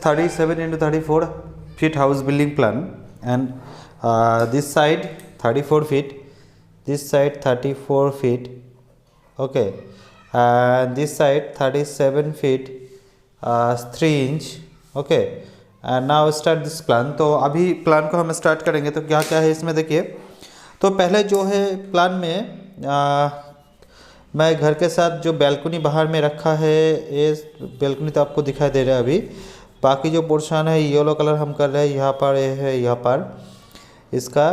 37 into 34 feet house building plan, and this side 34 feet, this side 34 feet, okay, and this side 37 feet 3 inch, okay. And now start this plan. तो अभी plan को हम start करेंगे। तो क्या क्या है इसमें देखिए। तो पहले जो है प्लान में मैं घर के साथ जो बैल्कनी बाहर में रखा है, ये बैल्कनी तो आपको दिखाई दे रहा है अभी। बाकी जो पोर्शन है येलो कलर हम कर रहे हैं, यहाँ पर ये है, यहाँ पर इसका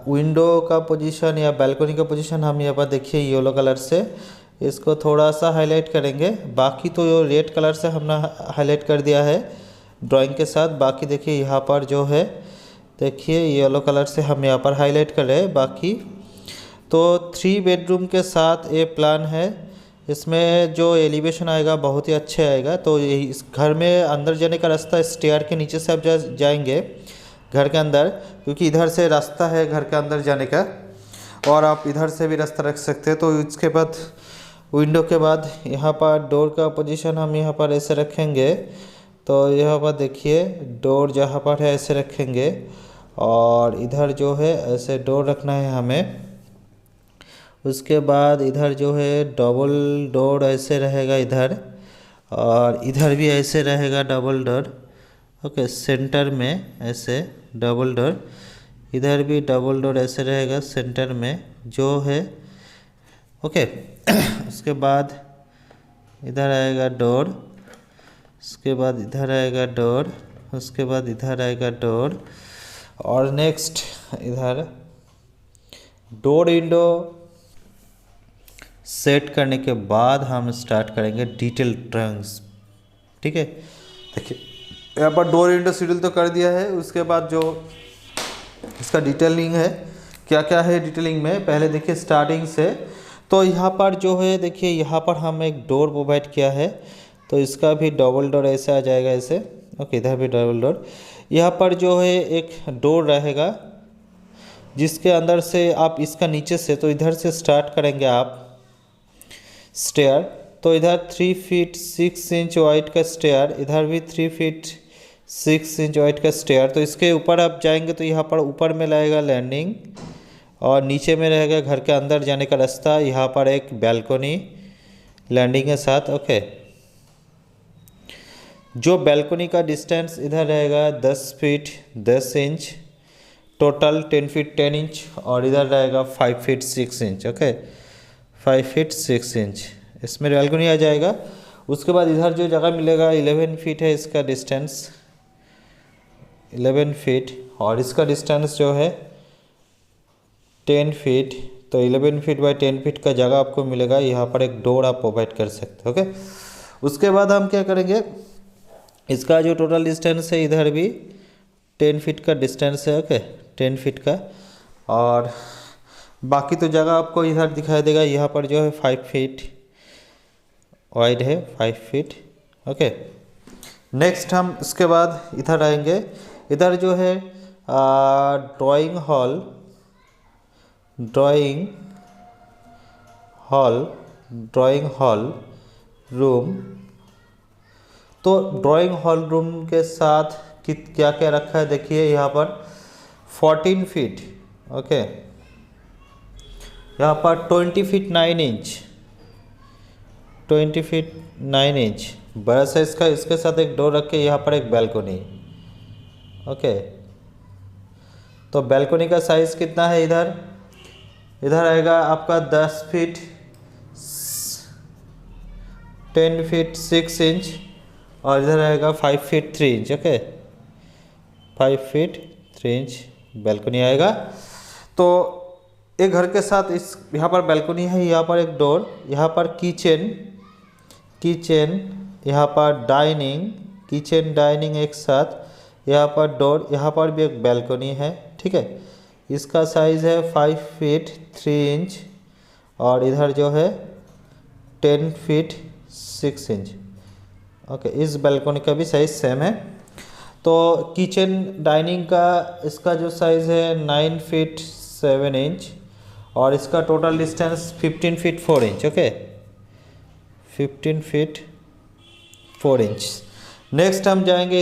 विंडो का पोजीशन या बैल्कनी का पोजीशन हम यहाँ पर देखिए येलो कलर से इसको थोड़ा सा हाईलाइट करेंगे। बाकी तो ये रेड कलर से हमने हाईलाइट कर दिया है ड्राइंग के साथ। बाकी देखिए यहाँ पर जो है देखिए येलो कलर से हम यहाँ पर हाईलाइट कर रहे हैं। बाकी तो 3 बेडरूम के साथ ये प्लान है। इसमें जो एलिवेशन आएगा बहुत ही अच्छे आएगा। तो इस घर में अंदर जाने का रास्ता स्टेयर के नीचे से आप जाएंगे घर के अंदर, क्योंकि इधर से रास्ता है घर के अंदर जाने का, और आप इधर से भी रास्ता रख सकते हैं। तो इसके बाद विंडो के बाद यहाँ पर डोर का पोजीशन हम यहाँ पर ऐसे रखेंगे। तो यहाँ पर देखिए डोर जहाँ पर है ऐसे रखेंगे, और इधर जो है ऐसे डोर रखना है हमें। उसके बाद इधर जो है डबल डोर ऐसे रहेगा इधर, और इधर भी ऐसे रहेगा डबल डोर, ओके। सेंटर में ऐसे डबल डोर, इधर भी डबल डोर ऐसे रहेगा सेंटर में जो है, ओके। उसके बाद इधर आएगा डोर, उसके बाद इधर आएगा डोर, उसके बाद इधर आएगा डोर, और नेक्स्ट इधर डोर विंडो सेट करने के बाद हम स्टार्ट करेंगे डिटेल ड्राइंग्स, ठीक है। देखिए यहाँ पर डोर विंडो शेड्यूल तो कर दिया है। उसके बाद जो इसका डिटेलिंग है, क्या क्या है डिटेलिंग में, पहले देखिए स्टार्टिंग से। तो यहाँ पर जो है देखिए यहाँ पर हम एक डोर प्रोवाइड किया है, तो इसका भी डबल डोर ऐसे आ जाएगा ऐसे, ओके। इधर भी डबल डोर। यहाँ पर जो है एक डोर रहेगा जिसके अंदर से आप इसका नीचे से, तो इधर से स्टार्ट करेंगे आप स्टेयर। तो इधर 3 फीट 6 इंच वाइड का स्टेयर, इधर भी 3 फीट 6 इंच वाइड का स्टेयर। तो इसके ऊपर आप जाएंगे तो यहाँ पर ऊपर में लगेगा लैंडिंग, और नीचे में रहेगा घर के अंदर जाने का रास्ता। यहाँ पर एक बैल्कनी लैंडिंग के साथ, ओके। जो बैल्कनी का डिस्टेंस इधर रहेगा 10 feet 10 inch, total 10 feet 10 inch, और इधर रहेगा 5 feet 6 inch, okay. 5 feet 6 inch इसमें बैल्कनी आ जाएगा। उसके बाद इधर जो जगह मिलेगा 11 फीट है इसका डिस्टेंस, 11 फीट, और इसका डिस्टेंस जो है 10 फीट। तो 11 फीट बाई 10 फीट का जगह आपको मिलेगा। यहाँ पर एक डोर आप प्रोवाइड कर सकते हो, ओके। उसके बाद हम क्या करेंगे, इसका जो टोटल डिस्टेंस है इधर भी 10 फीट का डिस्टेंस है, ओके, 10 फीट का। और बाकी तो जगह आपको इधर दिखाई देगा। यहाँ पर जो है 5 फीट वाइड है, 5 फीट, ओके। नेक्स्ट हम इसके बाद इधर आएंगे। इधर जो है ड्राइंग हॉल रूम। तो ड्राइंग हॉल रूम के साथ क्या क्या रखा है देखिए। यहाँ पर 14 फीट, ओके। यहाँ पर 20 फीट 9 इंच, 20 फीट 9 इंच बड़ा साइज का। इसके साथ एक डोर रख के यहाँ पर एक बैल्कनी, ओके। तो बैल्कनी का साइज़ कितना है इधर आएगा आपका 10 फीट 10 फीट 6 इंच, और इधर आएगा 5 feet 3 inch, okay. 5 feet 3 inch balcony आएगा। तो एक घर के साथ इस यहाँ पर बैल्कनी है, यहाँ पर एक डोर, यहाँ पर किचन, यहाँ पर किचन डाइनिंग एक साथ, यहाँ पर डोर, यहाँ पर भी एक बैल्कनी है, ठीक है। इसका साइज़ है 5 फीट 3 इंच, और इधर जो है 10 फीट 6 इंच, ओके। इस बैल्कनी का भी साइज़ सेम है। तो किचन डाइनिंग का इसका जो साइज़ है 9 फीट 7 इंच, और इसका total distance 15 feet 4 inch, okay. 15 feet 4 inch. Next हम जाएंगे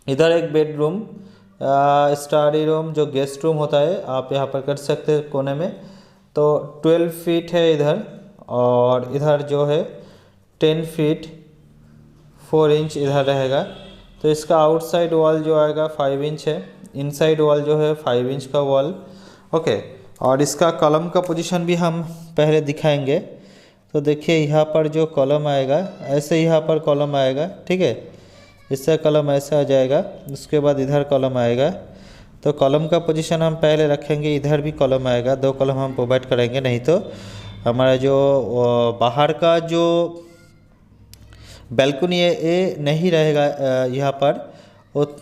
इधर एक बेडरूम, स्टडी रूम जो गेस्ट रूम होता है, आप यहाँ पर कर सकते हैं कोने में। तो 12 फीट है इधर, और इधर जो है 10 फीट 4 इंच इधर रहेगा। तो इसका आउटसाइड वॉल जो आएगा 5 इंच है, इनसाइड वॉल जो है 5 इंच का वॉल। ओके, और इसका कॉलम का पोजीशन भी हम पहले दिखाएंगे। तो देखिए यहाँ पर जो कॉलम आएगा, ऐसे यहाँ पर कॉलम आएगा, ठीक है, इससे कॉलम ऐसे आ जाएगा, उसके बाद इधर कॉलम आएगा। तो कॉलम का पोजीशन हम पहले रखेंगे, इधर भी कॉलम आएगा, 2 कॉलम हम प्रोवाइड करेंगे, नहीं तो हमारा जो बाहर का जो बैल्कनी है ये नहीं रहेगा यहाँ पर, वो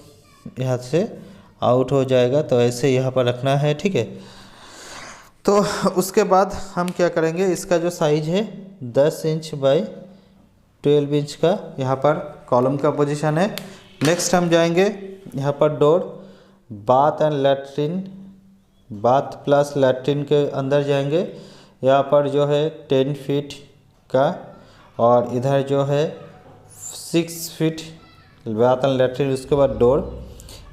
यहाँ से आउट हो जाएगा। तो ऐसे यहाँ पर रखना है, ठीक है। तो उसके बाद हम क्या करेंगे, इसका जो साइज है 10 इंच बाई 12 इंच का यहाँ पर कॉलम का पोजीशन है। नेक्स्ट हम जाएंगे यहाँ पर door, bath and latrine, bath plus latrine के अंदर जाएंगे। यहाँ पर जो है 10 फीट का, और इधर जो है 6 फीट बाथ एंड लैट्रिन। उसके बाद डोर,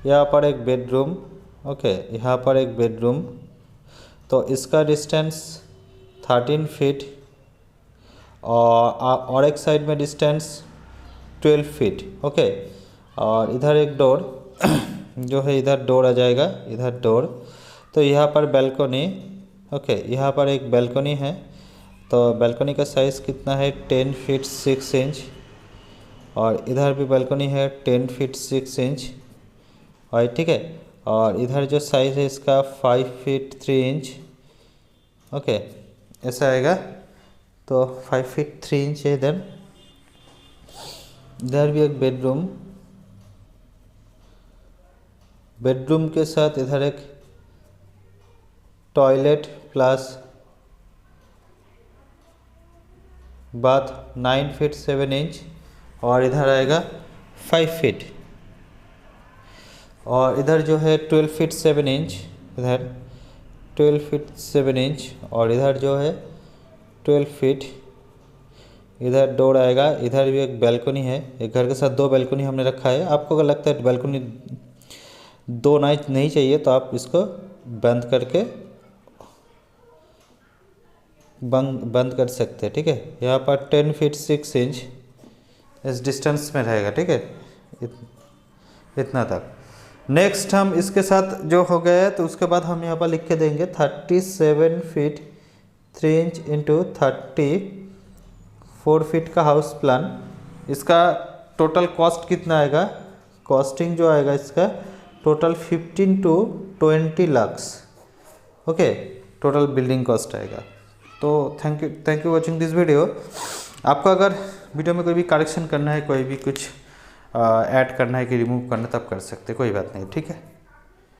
यहाँ पर एक बेडरूम, ओके, यहाँ पर एक बेडरूम। तो इसका डिस्टेंस 13 फीट, और एक साइड में डिस्टेंस 12 फीट, ओके। और इधर एक डोर जो है, इधर डोर आ जाएगा, इधर डोर। तो यहाँ पर बैल्कनी, ओके, यहाँ पर एक बैल्कनी है। तो बैल्कनी का साइज़ कितना है, 10 फीट 6 इंच, और इधर भी बैल्कनी है 10 फीट 6 इंच, और ठीक है। और इधर जो साइज़ है इसका 5 फीट 3 इंच, ओके, ऐसा आएगा। तो 5 फीट 3 इंच है इधर। इधर भी एक बेडरूम, बेडरूम के साथ इधर एक toilet plus bath 9 feet 7 inch, और इधर आएगा 5 फीट। और इधर जो है 12 फीट 7 इंच, इधर 12 फीट 7 इंच, और इधर जो है 12 फीट। इधर डोर आएगा। इधर भी एक बैल्कनी है, एक घर के साथ 2 बैल्कनी हमने रखा है। आपको अगर लगता है बैल्कनी 2 नहीं चाहिए तो आप इसको बंद करके बंद कर सकते हैं, ठीक है। यहाँ पर 10 फीट 6 इंच इस डिस्टेंस में रहेगा, ठीक है, इतना तक। नेक्स्ट हम इसके साथ जो हो गया है, तो उसके बाद हम यहाँ पर लिख के देंगे 37 फीट 3 इंच इंटू 34 फीट का हाउस प्लान। इसका टोटल कॉस्ट कितना आएगा, कॉस्टिंग जो आएगा इसका total 15 to 20 lakh, okay, total building cost आएगा। तो thank you watching this video. आपको अगर वीडियो में कोई भी करेक्शन करना है, कोई भी कुछ ऐड करना है कि रिमूव करना है, तब कर सकते, कोई बात नहीं, ठीक है।